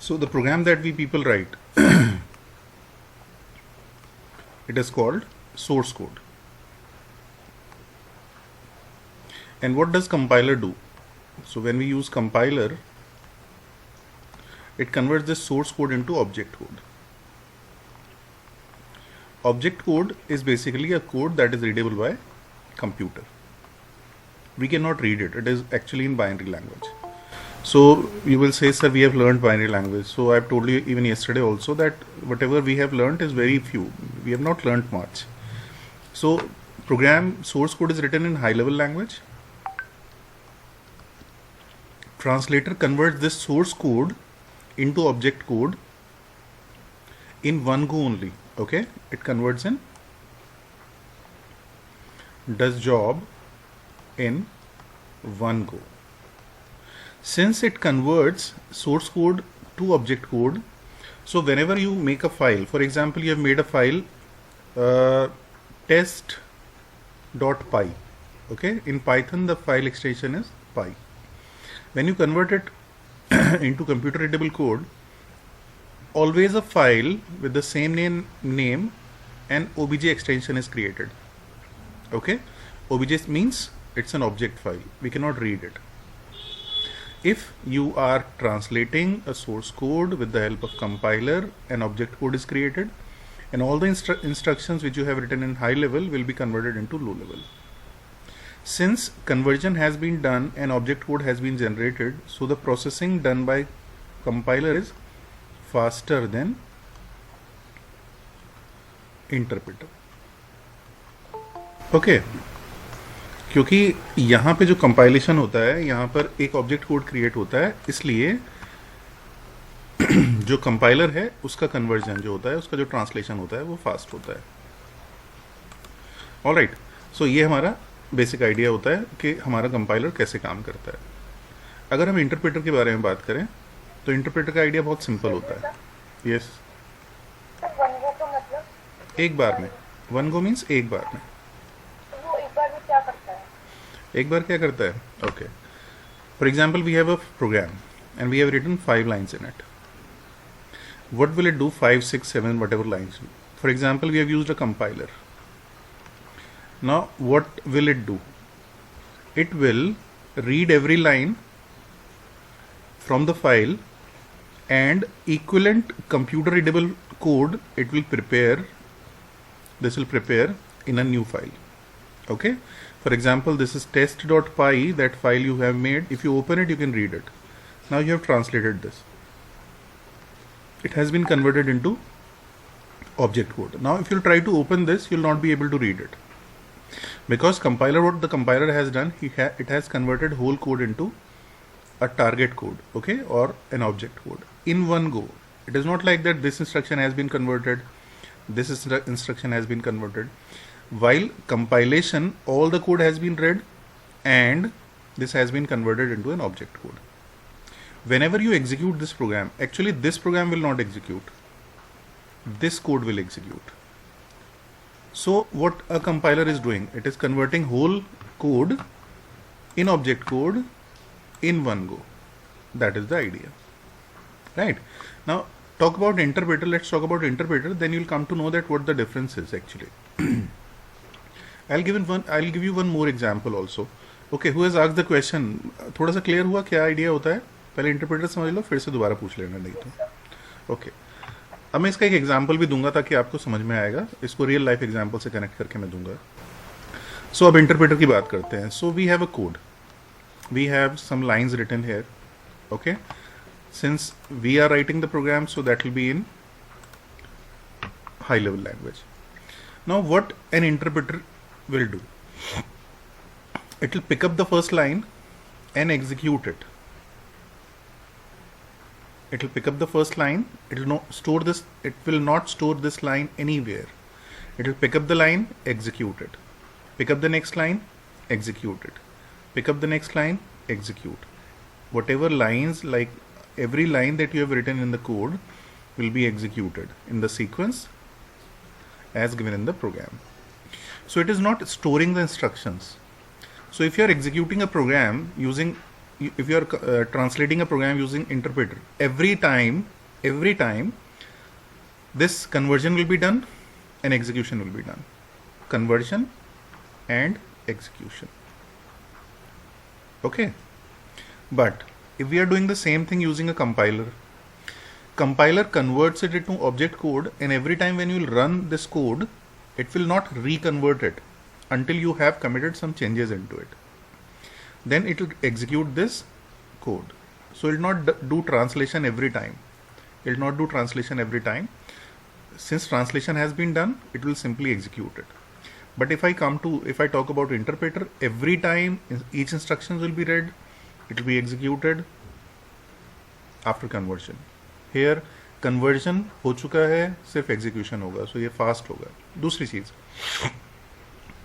So the program that we people write, it is called source code. And what does compiler do? So when we use compiler, it converts this source code into object code. Object code is basically a code that is readable by computer. We cannot read it. It is actually in binary language. So you will say, sir, we have learned binary language. So I've told you even yesterday also that whatever we have learned is very few. We have not learned much. So program source code is written in high level language. Translator converts this source code into object code in one go only. Okay, it converts in, does job in one go. Since it converts source code to object code, so whenever you make a file, for example, you have made a file test.py. Okay, in Python the file extension is py. When you convert it into computer readable code, always a file with the same name and obj extension is created. Okay, obj means it's an object file. We cannot read it. If you are translating a source code with the help of compiler, an object code is created, and all the instructions which you have written in high level will be converted into low level. Since conversion has been done and object code has been generated, so the processing done by compiler is faster than interpreter. Okay, क्योंकि यहाँ पे जो compilation होता है, यहाँ पर एक object code create होता है, इसलिए जो कंपाइलर है उसका कन्वर्जन जो होता है, उसका जो ट्रांसलेशन होता है वो फास्ट होता है. ऑलराइट, सो ये हमारा बेसिक आइडिया होता है कि हमारा कंपाइलर कैसे काम करता है. अगर हम इंटरप्रेटर के बारे में बात करें तो इंटरप्रेटर का आइडिया बहुत सिंपल होता है. यस, एक बार में. वन गो मीन्स एक बार में. एक बार क्या करता है? Okay, for example we have a program and we have written 5 lines in it. What will it do? 5, 6, 7, whatever lines. For example, we have used a compiler. Now what will it do? It will read every line from the file and equivalent computer readable code it will prepare. This will prepare in a new file. Okay, for example, this is test.py, that file you have made. If you open it, you can read it. Now you have translated this. It has been converted into object code. Now if you try to open this, you will not be able to read it, because compiler, what the compiler has done, it has converted whole code into a target code, okay, or an object code in one go. It is not like that this instruction has been converted, this instruction has been converted. While compilation, all the code has been read and this has been converted into an object code. Whenever you execute this program, actually this program will not execute, this code will execute. So what a compiler is doing, it is converting whole code in object code in one go. That is the idea, right? Now talk about interpreter. Let's talk about interpreter, then you'll come to know that what the difference is actually. I'll give you one more example also. Okay, who has asked the question? थोड़ा सा clear हुआ क्या idea होता है? पहले interpreter समझ लो, फिर से दोबारा पूछ लेना नहीं तो. ओके, अब मैं इसका एक एग्जांपल भी दूंगा ताकि आपको समझ में आएगा. इसको रियल लाइफ एग्जांपल से कनेक्ट करके मैं दूंगा. सो अब इंटरप्रेटर की बात करते हैं. So we have a code, we have some lines written here. Okay, since we are writing the program, so that will be in high level language. Now what an interpreter will do, it will pick up the first line and execute it. It will pick up the first line, it will not store this, it will not store this line anywhere. It will pick up the line, execute it, pick up the next line, execute it, pick up the next line, execute. Whatever lines, like every line that you have written in the code will be executed in the sequence as given in the program. So it is not storing the instructions. So if you are executing a program using if you are translating a program using interpreter, every time this conversion will be done and execution will be done. Conversion and execution. Okay. But if we are doing the same thing using a compiler converts it into object code, and every time when you will run this code, it will not reconvert it until you have committed some changes into it. Then it will execute this code. So it will not do translation every time. It will not do translation every time. Since translation has been done, it will simply execute it. But if I talk about interpreter, every time each instruction will be read, it will be executed after conversion. Here conversion हो चुका है, सिर्फ execution होगा, so ये fast होगा. दूसरी चीज,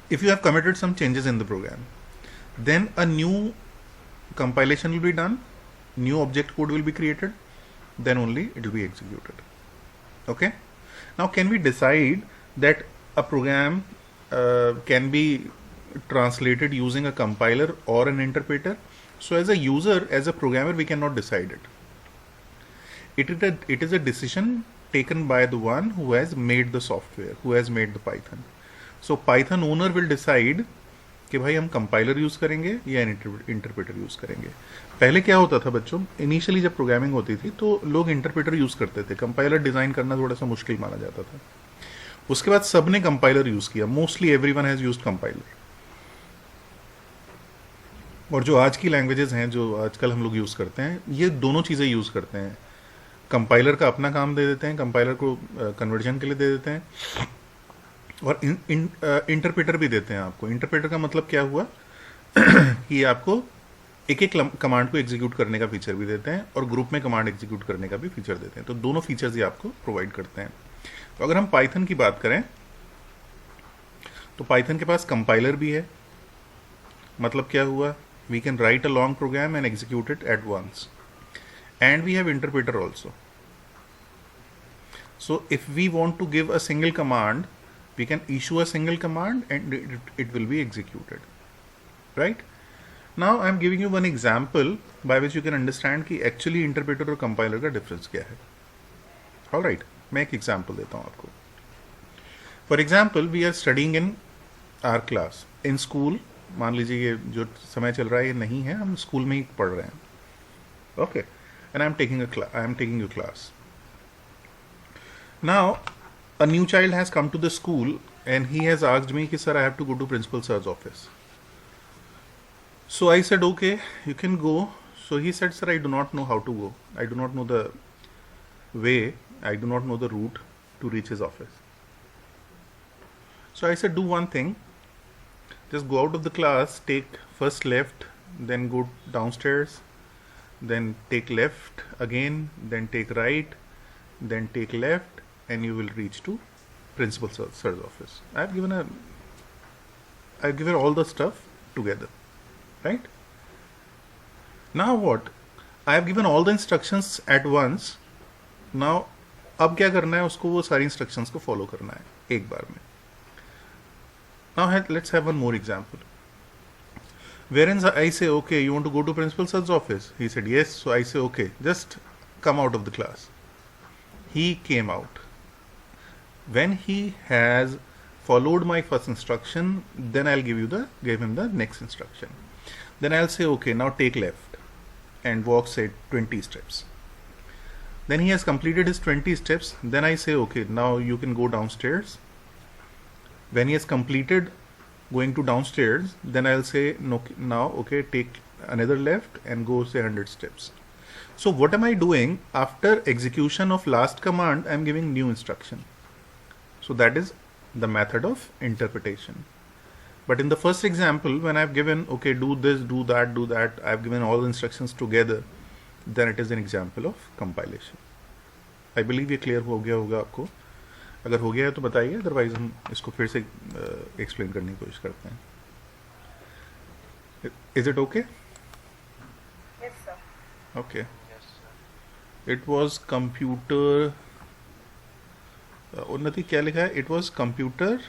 if you have committed some changes in the program, then a new compilation will be done, new object code will be created, then only it will be executed. Okay. Now can we decide that a program can be translated using a compiler or an interpreter? So as a user, as a programmer, we cannot decide it. It is a decision taken by the one who has made the software, who has made the Python. So Python owner will decide कि भाई हम compiler use करेंगे या interpreter use करेंगे. पहले क्या होता था बच्चों, इनिशियली जब प्रोग्रामिंग होती थी तो लोग इंटरप्रेटर यूज करते थे, कंपाइलर डिजाइन करना थोड़ा सा मुश्किल माना जाता था. उसके बाद सबने कंपाइलर यूज किया, mostly everyone has used compiler. और जो आज की लैंग्वेजेस हैं जो आजकल हम लोग यूज करते हैं, ये दोनों चीजें यूज करते हैं. कंपाइलर का अपना काम दे देते हैं, कंपाइलर को कन्वर्जन के लिए दे देते हैं, और इंटरप्रेटर भी देते हैं आपको. इंटरप्रेटर का मतलब क्या हुआ कि आपको एक एक कमांड को एग्जीक्यूट करने का फीचर भी देते हैं और ग्रुप में कमांड एग्जीक्यूट करने का भी फीचर देते हैं. तो दोनों फीचर्स ही आपको प्रोवाइड करते हैं. तो अगर हम पाइथन की बात करें तो पाइथन के पास कंपाइलर भी है. मतलब क्या हुआ, we can write a long program and execute it at once, and we have interpreter also. So if we want to give a single command, we can issue a single command and it will be executed, right? Now I am giving you one example by which you can understand कि actually interpreter और compiler का difference क्या है. All right, मैं एक example देता हूँ आपको. For example, we are studying in our class in school. मान लीजिए ये जो समय चल रहा है ये नहीं है, हम स्कूल में ही पढ़ रहे हैं. Okay. And I am taking your class. Now, a new child has come to the school and he has asked me, sir, I have to go to principal sir's office. So I said, okay, you can go. So he said, sir, I do not know how to go. I do not know the way. I do not know the route to reach his office. So I said, do one thing. Just go out of the class, take first left, then go downstairs, then take left again, then take right, then take left, and you will reach to principal sir's office. I've given all the stuff together, right? Now what? I have given all the instructions at once. Now अब क्या करना है, उसको वो सारी instructions को follow करना है एक बार में. Now let's have one more example. Wherein I say, okay, you want to go to principal sir's office? He said, yes. So I say, okay, just come out of the class. He came out. When he has followed my first instruction, then I'll give him the next instruction. Then I'll say, okay, now take left and walk, say, 20 steps. Then he has completed his 20 steps. Then I say, okay, now you can go downstairs. When he has completed going to downstairs, then I'll say, no, now, okay, take another left and go, say, 100 steps. So what am I doing? After execution of last command, I'm giving new instruction. So that is the method of interpretation. But in the first example, when I've given, okay, do this, do that, I've given all the instructions together, then it is an example of compilation. I believe ये clear हो गया होगा आपको. अगर हो गया है तो बताइए, अदरवाइज हम इसको फिर से एक्सप्लेन करने की कोशिश करते हैं. Is it okay? Yes, sir. Okay. It was computer, उन्नति क्या लिखा है? It was computer,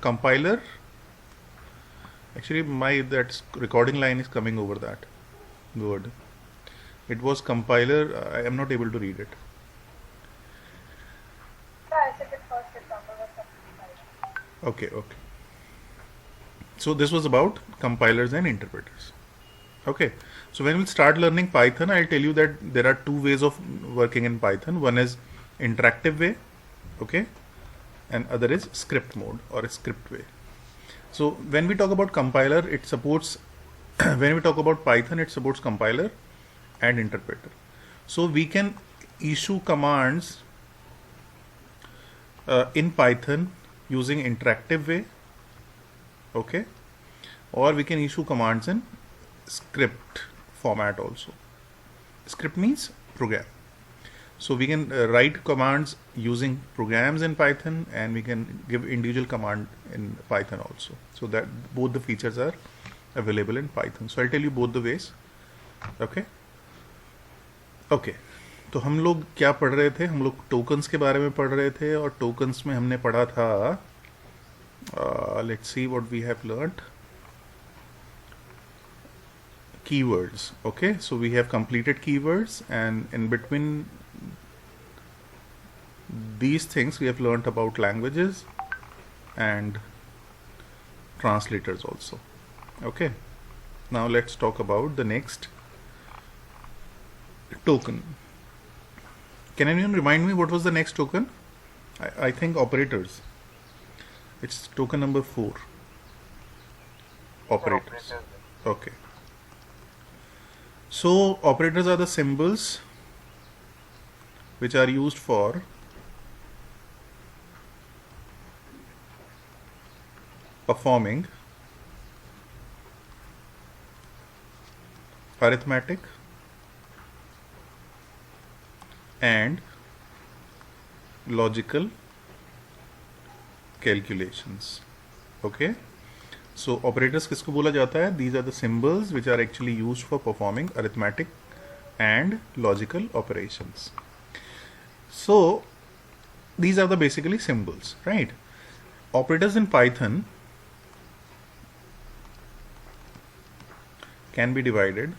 compiler Actually, that recording line is coming over that word. It was compiler. I am not able to read it. Sir, I said the first example was compiler. Okay. So this was about compilers and interpreters. Okay. So when we start learning Python, I'll tell you that there are two ways of working in Python. One is interactive way, okay, and other is script mode or script way. So when we talk about compiler, it supports when we talk about Python, it supports compiler and interpreter. So we can issue commands in Python using interactive way, okay, or we can issue commands in script format also. Script means program. So we can write commands using programs in Python, and we can give individual command in Python also. So that both the features are available in Python. So I'll tell you both the ways. Okay. तो हम लोग क्या पढ़ रहे थे? हम लोग tokens के बारे में पढ़ रहे थे, और टोकन्स में हमने पढ़ा था, let's see what we have learned, keywords. Okay, so we have completed keywords, and in between these things we have learnt about languages and translators also. Okay, now let's talk about the next token. Can anyone remind me what was the next token? I think operators. It's token number 4. Operators. Okay. So operators are the symbols which are used for performing arithmetic and logical calculations. Okay. So operators किसको बोला जाता है? These are the symbols which are actually used for performing arithmetic and logical operations. So these are the basically symbols, right? Operators in Python can be divided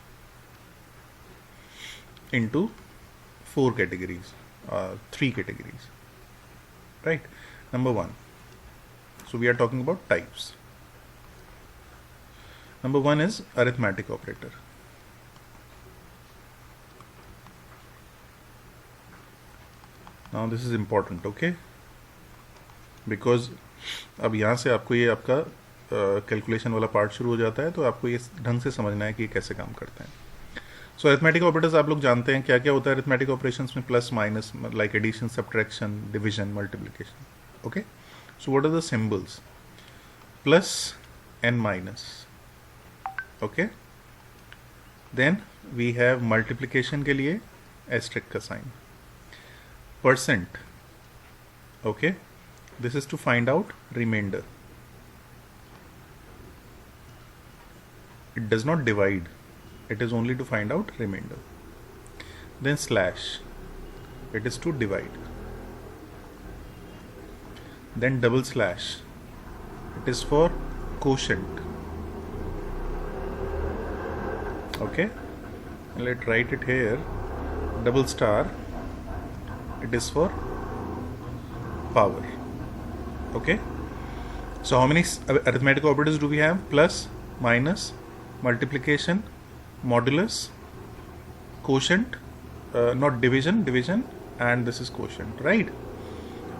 into 4 categories, 3 categories, right? Number 1. So we are talking about types. Number 1 is arithmetic operator. Now this is important, okay? Because अब यहाँ से आपको ये आपका calculation वाला part शुरू हो जाता है, तो आपको ये ढंग से समझना है कि कैसे काम करते हैं. सो अरिथमेटिक ऑपरेटर्स आप लोग जानते हैं क्या क्या होता है अरिथमेटिक ऑपरेशंस में? Plus minus, like addition, subtraction, division, multiplication. Okay, so what are the symbols? Plus and minus. Okay, then we have multiplication के लिए एस्टेरिस्क का sign. Percent, okay, this is to find out remainder. It does not divide, it is only to find out remainder. Then slash, it is to divide. Then double slash, it is for quotient. Okay, let's write it here. Double star, it is for power. Okay, so how many arithmetic operators do we have? Plus, minus, multiplication, modulus, quotient, not division, and this is quotient, right?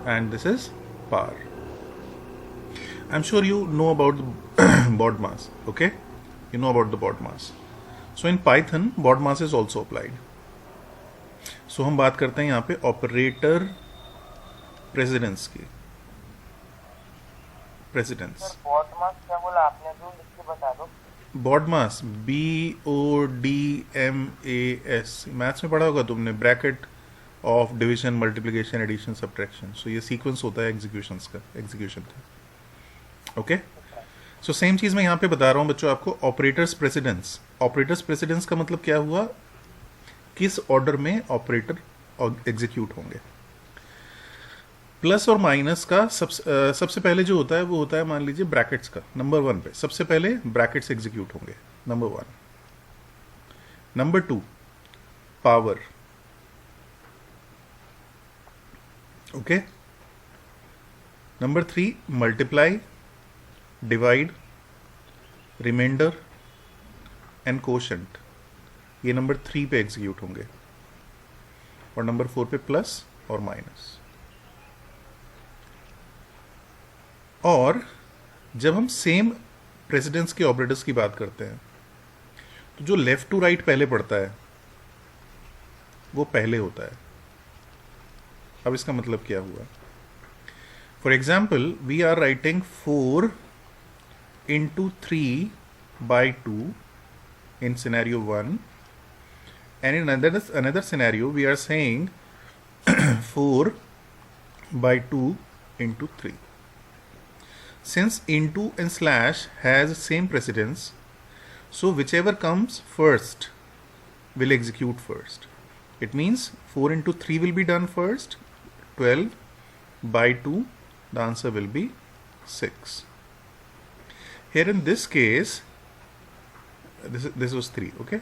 And this is power. I'm sure you know about the BODMAS. Okay, you know about the BODMAS. So in Python, BODMAS is also applied. So हम बात करते हैं यहाँ पे operator precedence की. Precedence. BODMAS क्या बोला आपने? जो लिख के बता दो. BODMAS, BODMAS. मैथ्स में पढ़ा होगा तुमने, bracket of division, multiplication, addition, subtraction. So ये सीक्वेंस होता है एग्जीक्यूशन का. ओके, सो सेम चीज मैं यहाँ पे बता रहा हूँ बच्चों आपको. Operators precedence. ऑपरेटर्स प्रेसिडेंस का मतलब क्या हुआ? किस ऑर्डर में ऑपरेटर एग्जीक्यूट होंगे. प्लस और माइनस का सबसे पहले जो होता है वो होता है, मान लीजिए ब्रैकेट्स का। नंबर 1 पे सबसे पहले ब्रैकेट्स एग्जीक्यूट होंगे, number 1। Number 2 power, okay. Number 3 multiply, divide, remainder and quotient, ये नंबर 3 पे एग्जीक्यूट होंगे। और नंबर 4 पे प्लस और माइनस। और जब हम सेम प्रेसिडेंस के ऑपरेटर्स की बात करते हैं तो जो लेफ्ट टू राइट पहले पड़ता है वो पहले होता है। अब इसका मतलब क्या हुआ? For example we are writing 4 into 3 by 2 in scenario 1, and in another scenario we are saying 4 by 2 into 3. Since into and slash has same precedence, so whichever comes first will execute first. It means 4 into 3 will be done first, 12 by 2, the answer will be 6. Here in this case, this was 3, okay?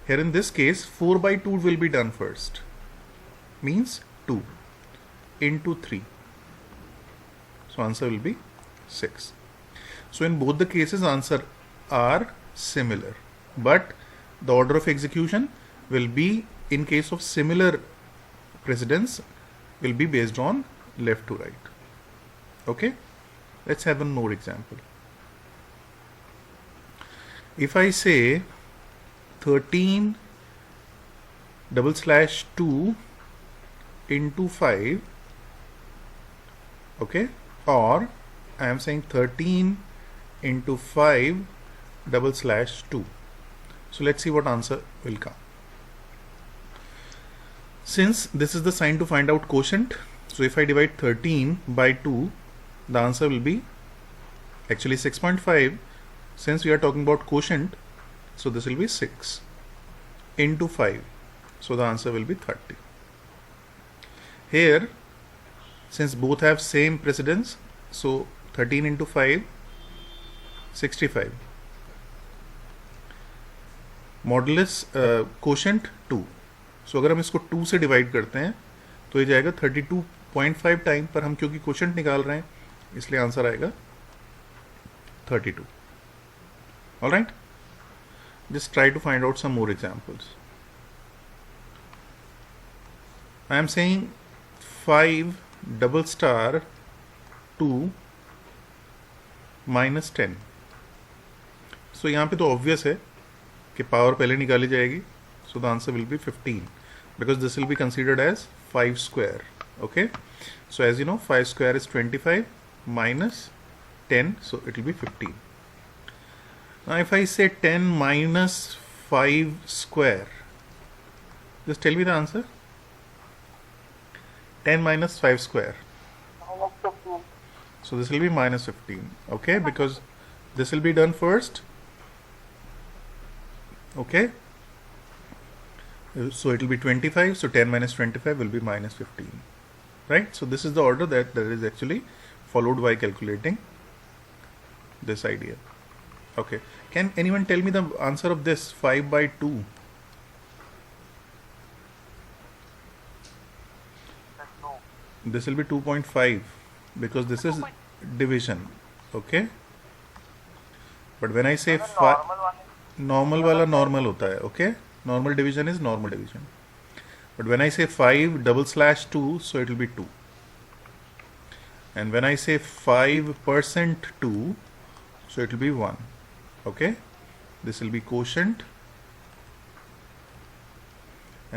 Here in this case, 4 by 2 will be done first, means 2 into 3. So answer will be 6. So in both the cases, answer are similar, but the order of execution will be, in case of similar precedence, will be based on left to right. Okay, let's have one more example. If I say 13 /2 into 5, okay, or I am saying 13 into 5 /2. So let's see what answer will come. Since this is the sign to find out quotient, so if I divide 13 by 2, the answer will be actually 6.5. Since we are talking about quotient, so this will be 6 into 5. So the answer will be 30. Here, since both have same precedence, so 13 into 5, 65. Modulus quotient 2. So अगर हम इसको 2 से divide करते हैं तो ये जाएगा 32.5 time, पर हम क्योंकि क्वोशंट निकाल रहे हैं इसलिए आंसर आएगा 32. All right, just try to find out some more examples. I am saying 5 *2 minus 10. So यहाँ पे तो obvious है कि पावर पहले निकाली जाएगी, so the answer will be 15 because this will be considered as 5 square. Okay, so as you know 5 square is 25 minus 10, so it will be 15. Now if I say 10 minus 5 square, just tell me the answer. 10 minus 5 square. minus 15. So this will be minus 15. Okay, because this will be done first. Okay. So it will be 25. So 10 minus 25 will be minus 15. Right. So this is the order that is actually followed by calculating this idea. Okay. Can anyone tell me the answer of this 5 by 2? That's 2. This will be 2.5 because this is division. Okay. But when I say The 5, normal one is normal wala normal hota hai. Okay. Normal division is normal division. But when I say 5 /2, so it will be 2. And when I say 5% 2, so it will be 1. Okay, this will be quotient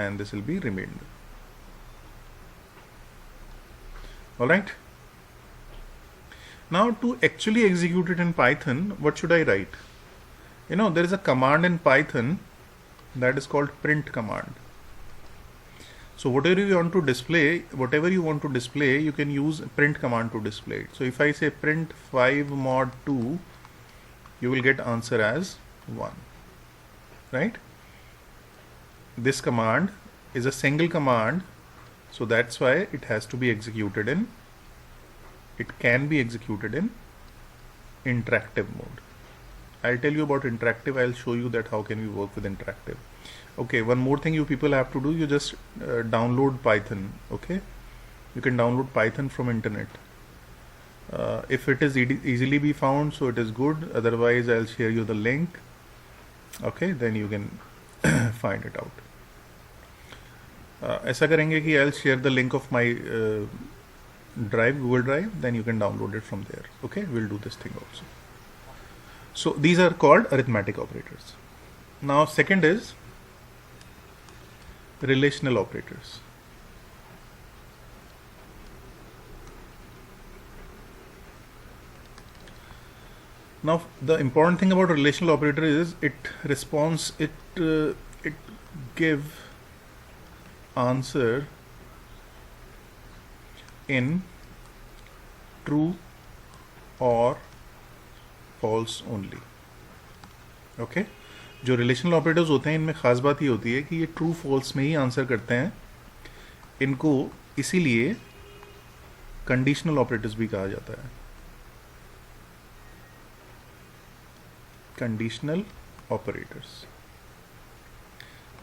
and this will be remainder. All right. Now to actually execute it in Python, what should I write? You know, there is a command in Python that is called print command. So whatever you want to display, you can use print command to display it. So if I say print 5 mod 2, you will get answer as 1, right? This command is a single command, so that's why it has to be executed in it can be executed in interactive mode. I'll tell you about interactive. I'll show you that how can we work with interactive. Okay, one more thing you people have to do, you just download Python. Okay, you can download Python from internet. If it is easily be found, so it is good. Otherwise, I'll share you the link. Okay, then you can find it out. ऐसा करेंगे कि I'll share the link of my drive, Google Drive, then you can download it from there. Okay, we'll do this thing also. So these are called arithmetic operators. Now second is relational operators. Now the important thing about relational operator is it responds, it give answer in true or false only. Okay, जो relational operators होते हैं इनमें ख़ास बात ये होती है कि ये ट्रू फॉल्स में ही आंसर करते हैं. इनको इसीलिए कंडीशनल ऑपरेटर्स भी कहा जाता है. Conditional operators,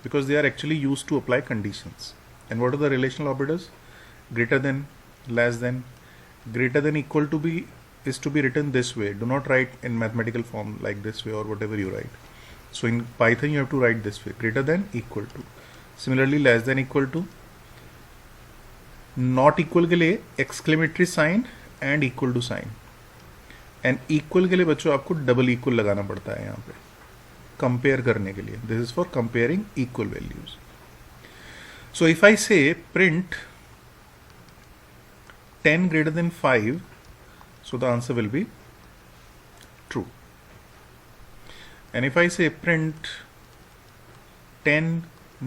because they are actually used to apply conditions. And what are the relational operators? Greater than, less than, greater than, equal to be is to be written this way. Do not write in mathematical form like this way or whatever you write. So in Python you have to write this way: greater than, equal to. Similarly, less than, equal to. Not equal के लिए exclamatory sign and equal to sign. And equal के लिए बच्चों आपको double equal लगाना पड़ता है यहाँ पे कंपेयर करने के लिए. This is for comparing equal values. So if I से print 10 greater than 5, so the answer will be true. And if I say print 10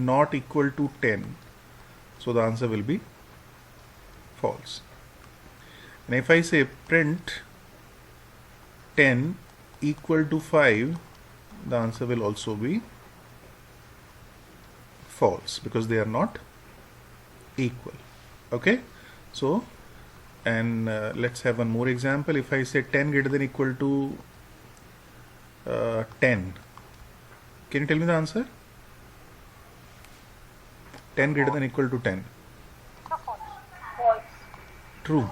not equal to 10, so the answer will be false. And if I say print 10 equal to 5, the answer will also be false because they are not equal. Okay, so and let's have one more example. If I say 10 greater than equal to 10, can you tell me the answer? 10 greater than equal to 10. False. True.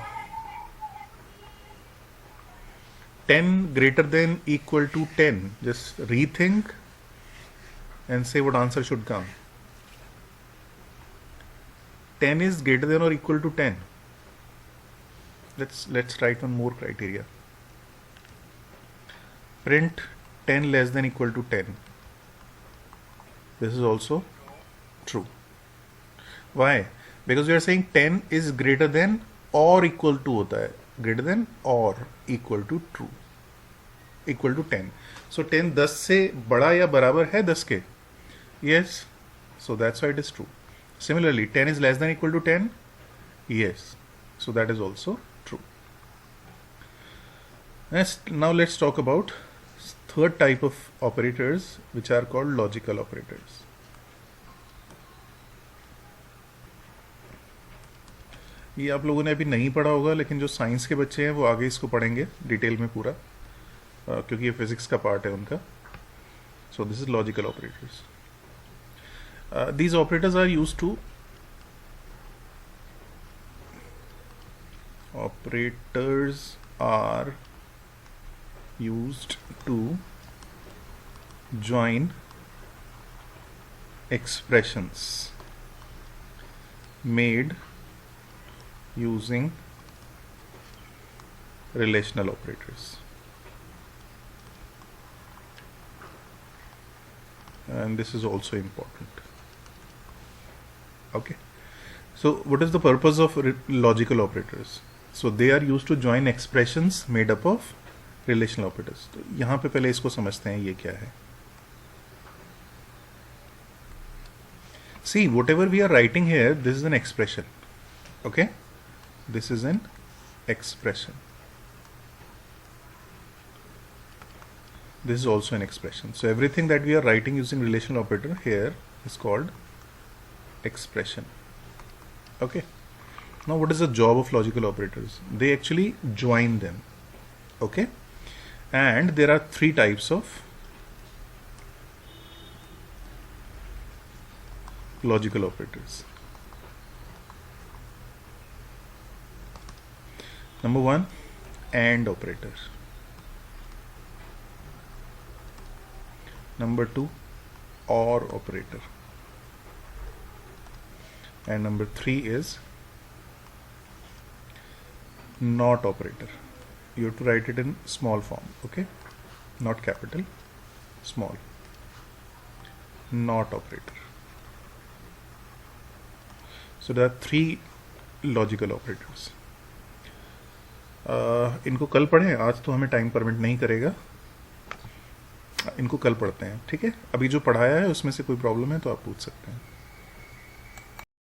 10 greater than equal to 10. Just rethink and say what answer should come. 10 is greater than or equal to 10. Let's write one more criteria. Print 10 less than equal to 10. This is also true. Why? Because we are saying 10 is greater than or equal to होता है. Greater than or equal to true, equal to 10. So 10 10 से बड़ा या बराबर है 10 के? Yes. So that's why it is true. Similarly, 10 is less than equal to 10? Yes. So that is also true. Now let's talk about third type of operators, which are called logical operators. ये आप लोगों ने अभी नहीं पढ़ा होगा, लेकिन जो साइंस के बच्चे हैं वो आगे इसको पढ़ेंगे डिटेल में पूरा, क्योंकि ये फिजिक्स का पार्ट है उनका. So this is logical operators. These operators are used to join expressions made using relational operators. And this is also important. Okay, so what is the purpose of logical operators? So they are used to join expressions made up of relational operators. तो यहाँ पे पहले इसको समझते हैं ये क्या है. See, whatever we are writing here, this is an expression. Okay, this is an expression. This is also an expression. So everything that we are writing using relational operator here is called expression. Okay. Now what is the job of logical operators? They actually join them. Okay, and there are three types of logical operators. Number one, AND operator. Number two, OR operator. And number three is NOT operator. You have to write it in small form, okay? Not capital, small. NOT operator. So there are three logical operators. इनको कल पढ़ें, आज तो हमें time permit नहीं करेगा, इनको कल पढ़ते हैं, ठीक है? अभी जो पढ़ाया है उसमें से कोई प्रॉब्लम है तो आप पूछ सकते हैं.